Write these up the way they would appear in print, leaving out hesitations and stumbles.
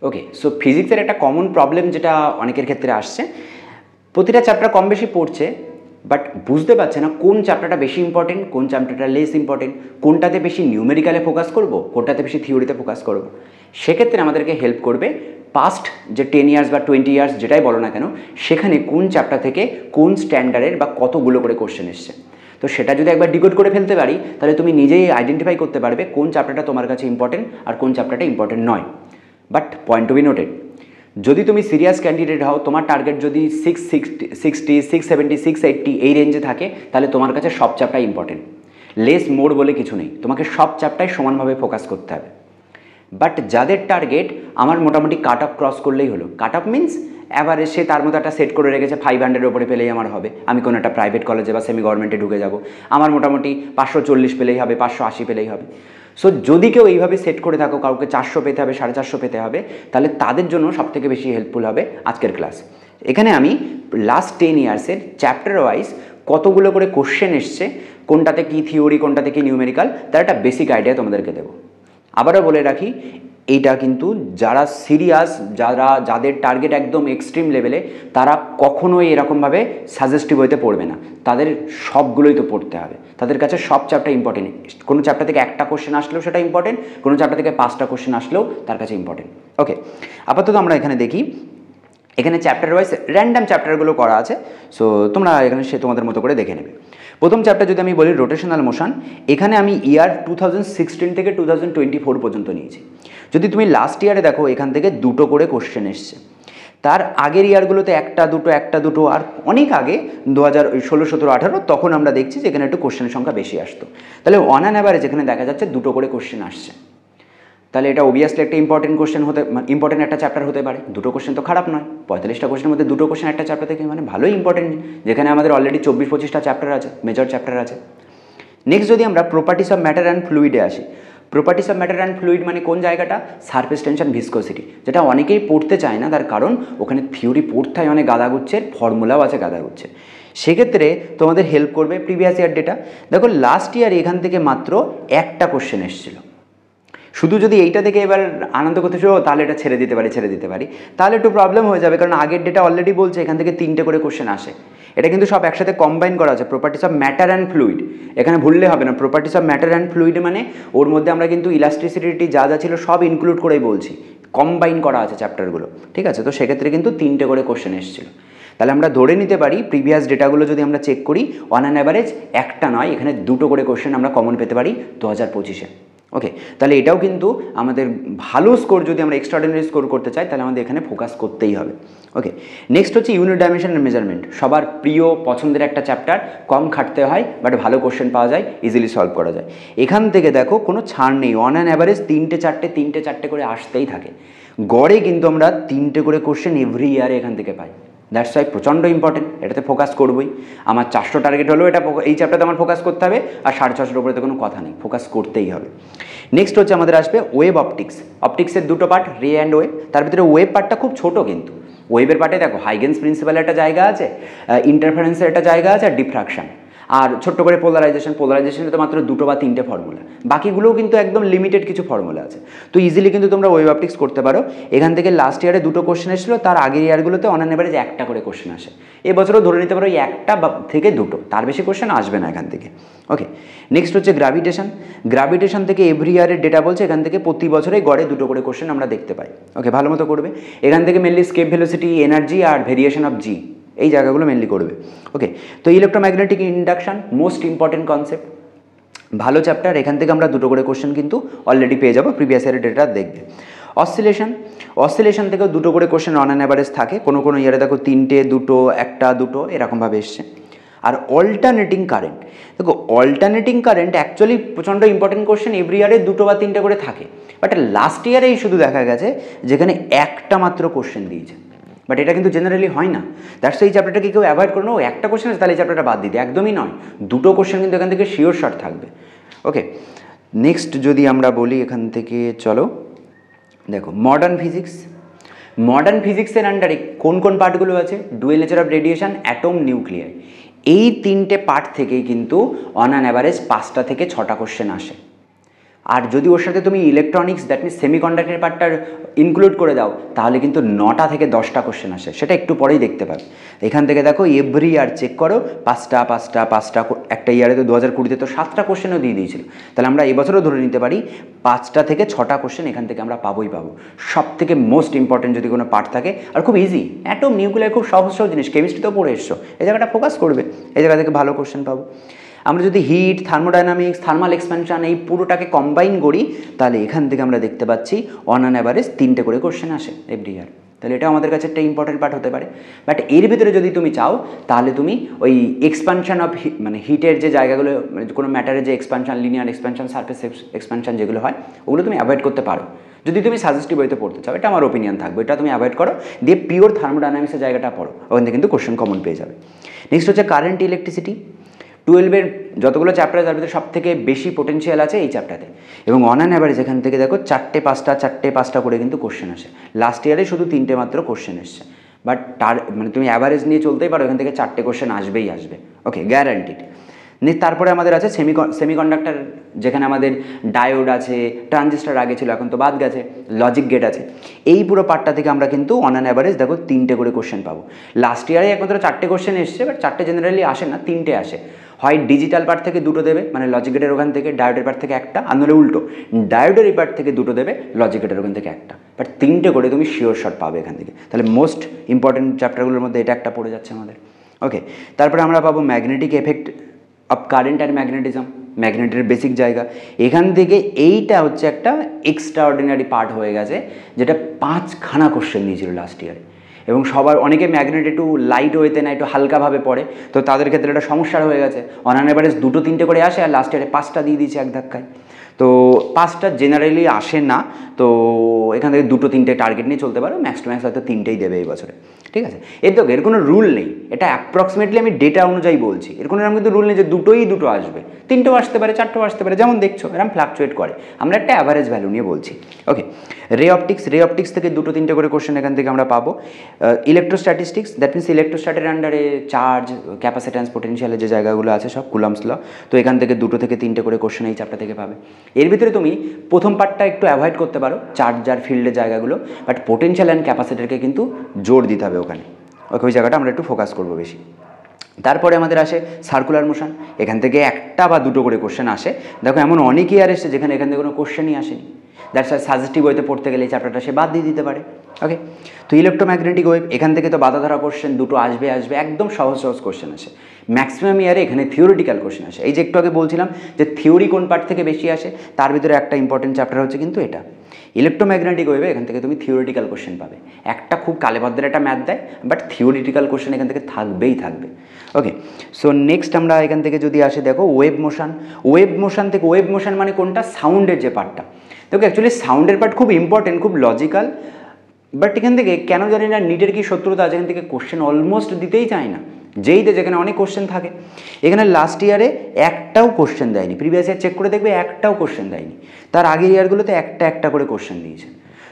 ওকে, so ফিজিক্সের একটা common problem যেটা অনেকের ক্ষেত্রে আসছে, প্রতিটা চ্যাপ্টার কম বেশি পড়ছে, বাট বুঝতে পারছে না কোন চ্যাপ্টারটা বেশি ইম্পর্টেন্ট, কোন চ্যাপ্টারটা লেস ইম্পর্টেন্ট, কোনটাতে বেশি নিউমেরিক্যালে ফোকাস করব, কোনটাতে বেশি থিওরিতে ফোকাস করব। সেক্ষেত্রে আমাদেরকে হেল্প করবে পাস্ট যে 10 ইয়ার্স বা 20 ইয়ার্স যেটাই বলো না কেন, সেখানে কোন চ্যাপ্টার থেকে কোন স্ট্যান্ডার্ডের বা কতগুলো করে কোশ্চেন এসছে। তো সেটা যদি একবার ডিকোড করে ফেলতে পারি, তাহলে তুমি নিজেই আইডেন্টিফাই করতে পারবে কোন চ্যাপ্টারটা তোমার কাছে ইম্পর্টেন্ট আর কোন চ্যাপ্টারটা ইম্পর্টেন্ট নয়। But point to be noted, যদি তুমি সিরিয়াস ক্যান্ডিডেট হও, তোমার টার্গেট যদি 660, 670, 680 এই রেঞ্জে থাকে, তাহলে তোমার কাছে সব চ্যাপ্টার ইম্পর্টেন্ট। লেস মোর বলে কিছু নেই, তোমাকে সব চ্যাপ্টারে সমানভাবে ফোকাস করতে হবে। বাট যাদের টার্গেট আমার মোটামুটি কাট অফ ক্রস করলেই হলো, কাট অফ মিনস অ্যাভারেজ, সে তার মতো একটা সেট করে রেখেছে 500-এর ওপরে পেলেই আমার হবে, আমি কোনো একটা প্রাইভেট কলেজে বা সেমি গভর্নমেন্টে ঢুকে যাব, আমার মোটামুটি 540 পেলেই হবে, 580 পেলেই হবে। সো যদি কেউ এইভাবে সেট করে থাকো, কাউকে 400 পেতে হবে, 450 পেতে হবে, তাহলে তাদের জন্য সবথেকে বেশি হেল্পফুল হবে আজকের ক্লাস। এখানে আমি লাস্ট 10 ইয়ার্সের চ্যাপ্টার ওয়াইজ কতগুলো করে কোশ্চেন এসছে, কোনটাতে কী থিওরি, কোনটাতে কী নিউমেরিক্যাল, তার একটা বেসিক আইডিয়া তোমাদেরকে দেবো। আবারও বলে রাখি, এইটা কিন্তু যারা সিরিয়াস, যাদের টার্গেট একদম এক্সট্রিম লেভেলে, তারা কখনোই এরকমভাবে সাজেস্টিভ হইতে পড়বে না, তাদের সবগুলোই তো পড়তে হবে, তাদের কাছে সব চ্যাপ্টার ইম্পর্টেন্ট। কোনো চ্যাপ্টার থেকে একটা কোশ্চেন আসলেও সেটা ইম্পর্টেন্ট, কোনো চ্যাপ্টার থেকে 5টা কোশ্চেন আসলেও তার কাছে ইম্পর্টেন্ট। ওকে, আপাতত আমরা এখানে দেখি, এখানে চ্যাপ্টার ওয়াইজ র্যান্ডাম চ্যাপ্টারগুলো করা আছে, সো তোমরা এখানে সে তোমাদের মতো করে দেখে নেবে। প্রথম চ্যাপ্টার যদি আমি বলি রোটেশনাল মোশন, এখানে আমি ইয়ার 2016 থেকে 2024 পর্যন্ত নিয়েছি। যদি তুমি লাস্ট ইয়ারে দেখো, এখান থেকে 2টো করে কোশ্চেন এসছে। তার আগের ইয়ারগুলোতে একটা দুটো, আর অনেক আগে 2016, 17, 18 তখন আমরা দেখছি যে এখানে একটু কোশ্চেনের সংখ্যা বেশি আসতো। তাহলে অন অ্যান অ্যাভারেজ এখানে দেখা যাচ্ছে 2টো করে কোশ্চেন আসছে। তাহলে এটা অবভিয়াসলি একটা ইম্পর্টেন্ট একটা চ্যাপ্টার হতে পারে। 2টো কোশ্চেন তো খারাপ নয়, 45টা কোশ্চেনের মধ্যে 2টো কোশ্চেন একটা চ্যাপ্টার থেকে, মানে ভালোই ইম্পর্টেন্ট, যেখানে আমাদের অলরেডি 24-25টা চ্যাপ্টার আছে, মেজর চ্যাপ্টার আছে। নেক্সট যদি আমরা প্রপার্টিস অফ ম্যাটার অ্যান্ড ফ্লুইডে আসি, properties of matter and fluid মানে কোন জায়গাটা, সারফেস টেনশন, ভিসকোসিটি, যেটা অনেকেই পড়তে চায় না, তার কারণ ওখানে থিওরি পড়তে হয় অনেক গাদাগুচ্ছের, ফর্মুলাও আছে গাদাগুচ্ছের। সেক্ষেত্রে তোমাদের হেল্প করবে প্রিভিয়াস ইয়ার ডেটা। দেখো লাস্ট ইয়ার এখান থেকে মাত্র একটা কোশ্চেন এসেছিলো। শুধু যদি এইটা থেকে এবার আনন্দ করতে শুরু, তাহলে এটা ছেড়ে দিতে পারি, তাহলে একটু প্রবলেম হয়ে যাবে, কারণ আগের ডেটা অলরেডি বলছে এখান থেকে 3টে করে কোশ্চেন আসে। এটা কিন্তু সব একসাথে কম্বাইন করা আছে, properties of matter and fluid, এখানে ভুললে হবে না। Properties of matter and fluid মানে ওর মধ্যে আমরা কিন্তু ইলাস্ট্রিসিটি যা ছিল সব ইনক্লুড করেই বলছি, কম্বাইন করা আছে চ্যাপ্টারগুলো, ঠিক আছে। তো সেক্ষেত্রে কিন্তু 3টে করে কোশ্চেন এসেছিলো। তাহলে আমরা ধরে নিতে পারি প্রিভিয়াস ডেটাগুলো যদি আমরা চেক করি, অন অ্যান অ্যাভারেজ একটা নয়, এখানে 2টো করে কোশ্চেন আমরা কমন পেতে পারি 2025-এ। ওকে, তাহলে এটাও কিন্তু আমাদের ভালো স্কোর, যদি আমরা এক্সট্রাঅর্ডিনারি স্কোর করতে চাই, তাহলে আমাদের এখানে ফোকাস করতেই হবে। ওকে, নেক্সট হচ্ছে ইউনিট ডাইমেনশন অ্যান্ড মেজারমেন্ট, সবার প্রিয় পছন্দের একটা চ্যাপ্টার, কম খাটতে হয় বাট ভালো কোশ্চেন পাওয়া যায়, ইজিলি সলভ করা যায়। এখান থেকে দেখো কোনো ছাড় নেই, অন অ্যান অ্যাভারেজ 3টে করে আসতেই থাকে। গড়ে কিন্তু আমরা 3টে করে কোশ্চেন এভরি ইয়ারে এখান থেকে পাই। দ্যাটস ওয়াই প্রচণ্ড ইম্পর্টেন্ট, এটাতে ফোকাস করবই। আমার 400 টার্গেট হলেও এই চ্যাপ্টারতে আমার ফোকাস করতে হবে, আর 650-এর উপরে তো কোনো কথা নেই, ফোকাস করতেই হবে। নেক্সট হচ্ছে আমাদের আসবে ওয়েব অপটিক্স। অপটিক্সের 2টো পার্ট, রে অ্যান্ড ওয়েব। তার ভিতরে ওয়েব পার্টটা খুব ছোটো, কিন্তু ওয়েবের পার্টে দেখো হাইগেন্স প্রিন্সিপালের একটা জায়গা আছে, ইন্টারফারেন্সের একটা জায়গা আছে, আর ডিফ্রাকশন, আর ছোট্ট করে পোলারাইজেশনে তো মাত্র 2টো বা 3টে ফর্মুলা, বাকিগুলোও কিন্তু একদম লিমিটেড কিছু ফর্মুলা আছে। তো ইজিলি কিন্তু তোমরা ওয়েব অপটিক্স করতে পারো। এখান থেকে লাস্ট ইয়ারে 2টো কোশ্চেন এসেছিলো, তার আগের ইয়ারগুলোতে অন অ্যান অ্যাভারেজ একটা করে কোশ্চেন আসে। এবছরও ধরে নিতে পারো একটা থেকে 2টো, তার বেশি কোশ্চেন আসবে না এখান থেকে। ওকে, নেক্সট হচ্ছে গ্র্যাভিটেশন থেকে এভরি ইয়ারের ডেটা বলছে এখান থেকে প্রতি বছরে গড়ে 2টো করে কোশ্চেন আমরা দেখতে পাই। ওকে, ভালো মতো করবে। এখান থেকে মেনলি স্কেপ ভেলোসিটি, এনার্জি আর ভেরিয়েশন অফ জি, এই জায়গাগুলো মেনলি করবে। ওকে, তো electromagnetic induction most important concept, ভালো চ্যাপ্টার, এখান থেকে আমরা 2টো করে কোশ্চেন কিন্তু অলরেডি পেয়ে যাবো, প্রিভিয়াস ইয়ারের ডেটা দেখবে। অসিলেশন থেকেও 2টো করে কোশ্চেন অন অ্যান অ্যাভারেজ থাকে, কোনো ইয়ারে দেখো 3টে, 2টো, একটা, 2টো এরকমভাবে এসছে। আর অল্টারনেটিং কারেন্ট, দেখো অল্টারনেটিং কারেন্ট অ্যাকচুয়ালি প্রচণ্ড ইম্পর্টেন্ট কোশ্চেন, এভরি ইয়ারে 2টো বা 3টে করে থাকে, বাট লাস্ট ইয়ারেই শুধু দেখা গেছে যেখানে একটা মাত্র কোশ্চেন দিয়েছে, বাট এটা কিন্তু জেনারেলি হয় না। দ্যাটস এই চ্যাপ্টারটাকে কেউ অ্যাভয়েড করে না, একটা কোশ্চেন আছে তাহলে এই চ্যাপ্টারটা বাদ দিতে, একদমই নয়, 2টো কোশ্চেন কিন্তু এখান থেকে শিওর শর্ট থাকবে। ওকে, নেক্সট যদি আমরা বলি এখান থেকে, চলো দেখো মডার্ন ফিজিক্সের আন্ডারে কোন পার্টগুলো আছে, dual nature of radiation, atom, nuclear, এই 3টে পার্ট থেকেই কিন্তু অন অ্যান অ্যাভারেজ 5টা থেকে 6টা কোশ্চেন আসে। আর যদি ওর সাথে তুমি ইলেকট্রনিক্স, দ্যাট মিনস সেমিকন্ডাক্টর পার্টটার ইনক্লুড করে দাও তাহলে কিন্তু 9টা থেকে 10টা কোশ্চেন আসে, সেটা একটু পরেই দেখতে পাবে। এখান থেকে দেখো এভরি ইয়ার চেক করো, 5টা একটা ইয়ারে তো 2020-তে তো 7টা কোশ্চেনও দিয়ে দিয়েছিল, তাহলে আমরা এবছরও ধরে নিতে পারি 5টা থেকে 6টা কোশ্চেন এখান থেকে আমরা পাবোই পাবো। সব থেকে মোস্ট ইম্পর্টেন্ট যদি কোনো পার্ট থাকে, আর খুব ইজি, অ্যাটম নিউক্লিয়ার খুব সহজ সহজ জিনিস, কেমিস্ট্রিতেও পড়ে এসছো, এই জায়গাটা ফোকাস করবে, এই জায়গা থেকে ভালো কোশ্চেন পাবো। আমরা যদি হিট, থার্মোডাইনামিক্স, থার্মাল এক্সপ্যানশন এই পুরোটাকে কম্বাইন করি, তাহলে এখান থেকে আমরা দেখতে পাচ্ছি অন অ্যান অ্যাভারেজ 3টে করে কোশ্চেন আসে এভরি ইয়ার। তাহলে এটা আমাদের কাছে একটা ইম্পর্টেন্ট পার্ট হতে পারে। বাট এর ভিতরে যদি তুমি চাও তাহলে তুমি ওই এক্সপ্যানশন অফ মানে হিটের যে জায়গাগুলো, মানে কোনো ম্যাটারের যে expansion, linear expansion, surface expansion যেগুলো হয়, ওগুলো তুমি অ্যাভয়েড করতে পারো যদি তুমি সাজেস্টিভ বইতে পড়তে চাও। এটা আমার ওপিনিয়ন থাকবে, এটা তুমি অ্যাভয়েড করো, দিয়ে পিওর থার্মোডাইনামিক্সের জায়গাটা পড়ো, ওখান থেকে কিন্তু কোশ্চেন কমন পেয়ে যাবে। নেক্সট হচ্ছে কারেন্ট ইলেকট্রিসিটি। 12-এর যতগুলো চ্যাপ্টার তার ভিতরে সব থেকে বেশি পোটেন্সিয়াল আছে এই চ্যাপ্টারে, এবং অন অ্যান অ্যাভারেজ এখান থেকে দেখো 4টে 5টা করে কিন্তু কোশ্চেন আসে। লাস্ট ইয়ারে শুধু 3টে মাত্র কোশ্চেন এসছে, বাট তার মানে তুমি অ্যাভারেজ নিয়ে চলতেই পারো, এখান থেকে 4টে কোশ্চেন আসবেই আসবে, ওকে, গ্যারান্টিড। তারপরে আমাদের আছে সেমিকন্ডাক্টর, যেখানে আমাদের ডায়োড আছে, ট্রানজিস্টার আগে ছিল এখন তো বাদ গেছে, লজিক গেট আছে। এই পুরো পার্টটা থেকে আমরা কিন্তু অন অ্যান অ্যাভারেজ দেখো 3টে করে কোশ্চেন পাবো। লাস্ট ইয়ারে একমাত্র 4টে কোশ্চেন এসছে, বাট 4টে জেনারেলি আসে না, 3টে আসে। হয় ডিজিটাল পার্ট থেকে 2টো দেবে, মানে লজিক গেটের ওখান থেকে, ডায়োডের পার্ট থেকে একটা, আর নলে উল্টো, ডায়োডের এই পার্ট থেকে 2টো দেবে, লজিক গেটের ওখান থেকে একটা, বাট 3টে করে তুমি শিওর শট পাবে এখান থেকে। তাহলে মোস্ট ইম্পর্টেন্ট চ্যাপ্টারগুলোর মধ্যে এটা একটা পড়ে যাচ্ছে আমাদের, ওকে। তারপরে আমরা পাবো magnetic effect of current and magnetism, ম্যাগনেটের বেসিক জায়গা। এখান থেকে এইটা হচ্ছে একটা এক্সট্রা অর্ডিনারি পার্ট হয়ে গেছে, যেটা 5খানা কোশ্চেন দিয়েছিল লাস্ট ইয়ারে, এবং সবার অনেকে ম্যাগনেট একটু লাইট ওয়েতে না, একটু হালকাভাবে পড়ে, তো তাদের ক্ষেত্রে এটা সমস্যার হয়ে গেছে। অন অ্যান অ্যাভারেজ 2-3টে করে আসে, আর লাস্ট ইয়ারে 5টা দিয়ে দিয়েছে এক ধাক্কায়। তো 5টা জেনারেলি আসে না, তো এখান থেকে 2-3টে টার্গেট নিয়ে চলতে পারো, ম্যাক্স টু ম্যাক্স হয়তো 3টেই দেবে এই বছরে, ঠিক আছে। এর কোনো রুল নেই, এটা অ্যাপ্রক্সিমেটলি আমি ডেটা অনুযায়ী বলছি, এর কোনো এরকম কিন্তু রুল নেই যে 2টো আসবে, 3টেও আসতে পারে, 4টেও আসতে পারে, যেমন দেখছো এরকম ফ্লাকচুয়েট করে, আমরা একটা অ্যাভারেজ ভ্যালু নিয়ে বলছি, ওকে। রে অপটিক্স থেকে 2-3টে করে কোশ্চেন এখান থেকে আমরা পাবো। ইলেকট্রোস্ট্যাটিস্টিক্স, দ্যাট মিনস ইলেকট্রোস্ট্যাটের আন্ডারে চার্জ, ক্যাপাসিট্যান্স, পোটেনশিয়ালের যে জায়গাগুলো আছে সব, কুলম্বস ল, তো এখান থেকে 2-3টে করে কোশ্চেন এই চ্যাপ্টার থেকে পাবে। এর ভিতরে তুমি প্রথম পার্টটা একটু অ্যাভয়েড করতে পারো, চার্জ আর ফিল্ডের জায়গাগুলো, বাট পোটেনশিয়াল অ্যান্ড ক্যাপাসিটরকে কিন্তু জোর দিতে হবে ওখানে, ওকে, ওই জায়গাটা আমরা একটু ফোকাস করবো বেশি। তারপরে আমাদের আসে সার্কুলার মোশন, এখান থেকে 1টা বা 2টো করে কোশ্চেন আসে। দেখো এমন অনেক ইয়ার এসছে যেখানে এখান থেকে কোনো কোশ্চেনই আসেনি, দ্যাটস ওয়াই সাজেস্টিভ বইতে পড়তে গেলে এই চ্যাপ্টারটা সে বাদ দিয়ে দিতে পারে, ওকে। তো ইলেকট্রোম্যাগনেটিক ওয়েভ, এখান থেকে তো বাধা ধরা কোশ্চেন 2টো আসবে, একদম সহজ কোশ্চেন আসে। ম্যাক্সিমাম ইয়ারে এখানে থিওরিটিক্যাল কোশ্চেন আসে। এই যে একটু আগে বলছিলাম যে থিওরি কোন পার্ট থেকে বেশি আসে, তার ভিতরে একটা ইম্পর্টেন্ট চ্যাপ্টার হচ্ছে কিন্তু এটা ইলেকট্রোম্যাগনেটিক ওয়েভে। এখান থেকে তুমি থিওরিটিক্যাল কোশ্চেন পাবে, একটা খুব কালেভদ্রের একটা ম্যাথ দেয়, বাট থিওরিটিক্যাল কোশ্চেন এখান থেকে থাকবেই থাকবে, ওকে। সো নেক্সট আমরা এখান থেকে যদি আসে, দেখো ওয়েভ মোশন থেকে, ওয়েভ মোশন মানে কোনটা, সাউন্ডের যে পার্টটা। দেখো অ্যাকচুয়ালি সাউন্ডের পার্ট খুব ইম্পর্টেন্ট, খুব লজিক্যাল, বাট এখান থেকে কেন জানি না নিটের কি শত্রুতা আছে, এখান থেকে কোশ্চেন অলমোস্ট দিতেই চায় না, যেখানে অনেক কোশ্চেন থাকে। এখানে লাস্ট ইয়ারে একটাও কোশ্চেন দেয়নি, প্রিভিয়াস ইয়ার চেক করে দেখবে একটাও কোশ্চেন দেয়নি, তার আগের ইয়ারগুলোতে একটা করে কোশ্চেন দিয়েছে।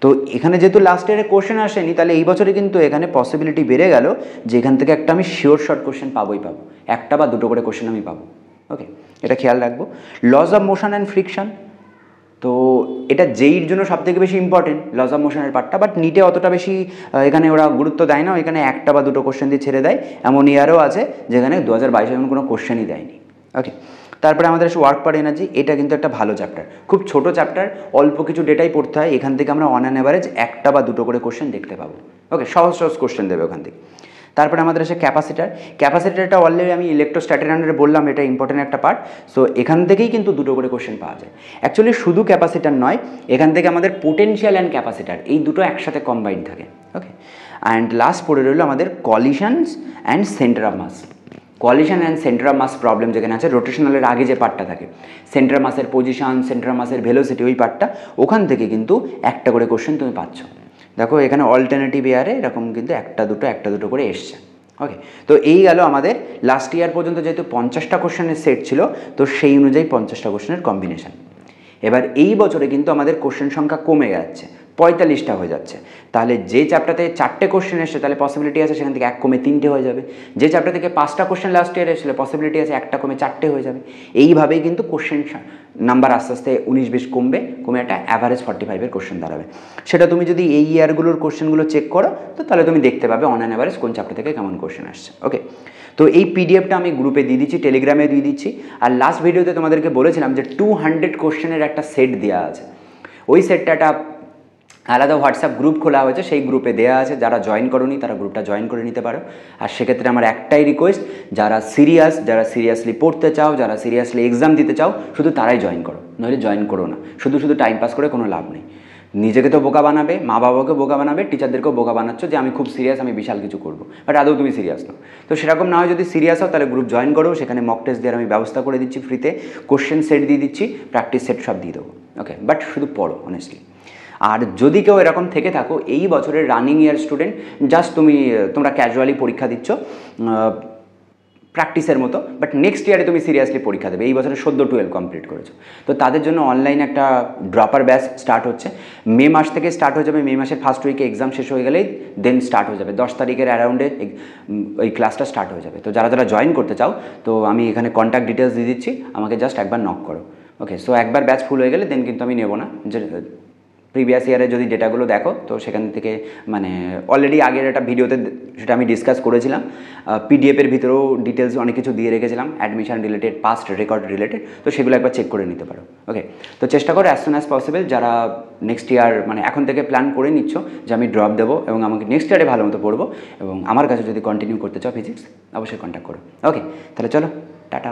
তো এখানে যেহেতু লাস্ট ইয়ারে কোশ্চেন আসেনি, তাহলে এই বছরে কিন্তু এখানে পসিবিলিটি বেড়ে গেল যে এখান থেকে একটা আমি শিওর শর্ট কোশ্চেন পাবোই, 1টা বা 2টো করে কোশ্চেন আমি পাবো, ওকে, এটা খেয়াল রাখবো। Laws of motion and friction, তো এটা যেইর জন্য সবথেকে বেশি ইম্পর্টেন্ট লস অফ মোশনের পার্টটা, বাট নিটে অতটা বেশি এখানে ওরা গুরুত্ব দেয় না, এখানে 1টা বা 2টো কোশ্চেন দিয়ে ছেড়ে দেয়। এমন ইয়ারও আছে যেখানে 2022 এমন কোনো কোশ্চেনই দেয়নি, ওকে। তারপরে আমাদের আসে ওয়ার্ক পার এনার্জি, এটা কিন্তু একটা ভালো চ্যাপ্টার, খুব ছোটো চ্যাপ্টার, অল্প কিছু ডেটাই পড়তে হয়, এখান থেকে আমরা অন অ্যান অ্যাভারেজ 1টা বা 2টো করে কোশ্চেন দেখতে পাবো, ওকে, সহজ কোশ্চেন দেবে ওখান থেকে। তারপরে আমাদের আসে ক্যাপাসিটারটা অলরেডি আমি ইলেকট্রোস্ট্যাটের আন্ডারে বললাম, এটা ইম্পর্টেন্ট একটা পার্ট। সো এখান থেকেই কিন্তু 2টো করে কোশ্চেন পাওয়া যায়। অ্যাকচুয়ালি শুধু ক্যাপাসিটার নয়, এখান থেকে আমাদের পোটেনশিয়াল অ্যান্ড ক্যাপাসিটার এই দুটো একসাথে কম্বাইন্ড থাকে, ওকে। অ্যান্ড লাস্ট পড়ে রইল আমাদের collisions and centre of mass. Collision and centre of mass problem যেখানে আছে, রোটেশনালের আগে যে পার্টটা থাকে, সেন্টার অফ মাসের পজিশন, সেন্টার অফ মাসের ভেলোসিটি, ওই পার্টটা, ওখান থেকে কিন্তু 1টা করে কোশ্চেন তুমি পাচ্ছ। দেখো এখানে অল্টারনেটিভ ইয়ারে এরকম কিন্তু 1টা 2টো করে এসছে, ওকে। তো এই গেল আমাদের লাস্ট ইয়ার পর্যন্ত, যেহেতু 50টা কোশ্চেনের সেট ছিল, তো সেই অনুযায়ী 50টা কোশ্চেনের কম্বিনেশান। এবার এই বছরে কিন্তু আমাদের কোশ্চেন সংখ্যা কমে যাচ্ছে, 45টা হয়ে যাচ্ছে। তাহলে যে চ্যাপ্টারতে 4টে কোশ্চেন এসছে তাহলে পসিবিলিটি আছে সেখান থেকে 1 কমে 3টে হয়ে যাবে। যে চ্যাপ্টার থেকে 5টা কোশ্চেন লাস্ট ইয়ার এসেছিলো পসিবিলিটি আছে 1টা কমে 4টে হয়ে যাবে। এইভাবেই কিন্তু কোশ্চেন নাম্বার আস্তে আস্তে 19-20 কমে একটা অ্যাভারেজ 45-এর কোশ্চেন দাঁড়াবে। সেটা তুমি যদি এই ইয়ারগুলোর কোশ্চেনগুলো চেক করো তো তাহলে তুমি দেখতে পাবে অন অ্যান অ্যাভারেজ কোন চ্যাপ্টার থেকে কেমন কোশ্চেন আসছে। ওকে, তো এই পিডিএফটা আমি গ্রুপে দিয়ে দিচ্ছি, টেলিগ্রামে দিয়ে দিচ্ছি। আর লাস্ট ভিডিওতে তোমাদেরকে বলেছিলাম যে 200 কোশ্চেনের একটা সেট দেওয়া আছে, ওই সেটটা একটা আলাদা হোয়াটসঅ্যাপ গ্রুপ খোলা হয়েছে, সেই গ্রুপে দেওয়া আছে। যারা জয়েন করোনি তারা গ্রুপটা জয়েন করে নিতে পারো। আর সেক্ষেত্রে আমার একটাই রিকোয়েস্ট, যারা সিরিয়াসলি পড়তে চাও, যারা সিরিয়াসলি এক্সাম দিতে চাও, শুধু তারাই জয়েন করো, নইলে জয়েন করো না। শুধু টাইম পাস করে কোনো লাভ নেই। নিজেকে তো বোকা বানাবে, মা বাবাকে বোকা বানাবে, টিচারদেরকেও বোকা বানাচ্ছ যে আমি খুব সিরিয়াস, আমি বিশাল কিছু করবো, বাট আদৌ তুমি সিরিয়াস নাও। তো সেরকম না হয় যদি সিরিয়াস হও তাহলে গ্রুপ জয়েন করো, সেখানে মক টেস্ট দেওয়ার আমি ব্যবস্থা করে দিচ্ছি ফ্রিতে, কোশ্চেন সেট দিয়ে দিচ্ছি, প্র্যাকটিস সেট সব দিয়ে দেবো। ওকে, বাট শুধু পড়ো অনেস্টলি। আর যদি কেউ এরকম থেকে থাকো এই বছরের রানিং ইয়ার স্টুডেন্ট, জাস্ট তোমরা ক্যাজুয়ালি পরীক্ষা দিচ্ছ প্র্যাকটিসের মতো, বাট নেক্সট ইয়ারে তুমি সিরিয়াসলি পরীক্ষা দেবে, এই বছরে 12 কমপ্লিট করেছো, তো তাদের জন্য অনলাইন একটা ড্রপার ব্যাচ স্টার্ট হচ্ছে। মে মাস থেকে স্টার্ট হয়ে যাবে, মে মাসের ফার্স্ট উইকে এক্সাম শেষ হয়ে গেলেই দেন স্টার্ট হয়ে যাবে, 10 তারিখের অ্যারাউন্ডে ওই ক্লাসটা স্টার্ট হয়ে যাবে। তো যারা জয়েন করতে চাও তো আমি এখানে কন্ট্যাক্ট ডিটেলস দিয়ে দিচ্ছি, আমাকে জাস্ট একবার নক করো। ওকে, সো একবার ব্যাচ ফুল হয়ে গেলে দেন কিন্তু আমি নেবো না। যে প্রিভিয়াস ইয়ারে যদি ডেটাগুলো দেখো তো সেখান থেকে মানে অলরেডি আগের একটা ভিডিওতে সেটা আমি ডিসকাস করেছিলাম, পিডিএফের ভিতরেও ডিটেলস অনেক কিছু দিয়ে রেখেছিলাম, admission related, past record related, তো সেগুলো একবার চেক করে নিতে পারো। ওকে, তো চেষ্টা করো অ্যাজ সুন অ্যাজ পসিবল, যারা নেক্সট ইয়ার মানে এখন থেকে প্ল্যান করে নিচ্ছ যে আমি ড্রপ দেবো এবং আমাকে নেক্সট ইয়ারে ভালো মতো পড়বো এবং আমার কাছে যদি কন্টিনিউ করতে চাও ফিজিক্স, অবশ্যই কন্ট্যাক্ট করো। ওকে, তাহলে চলো, টাটা।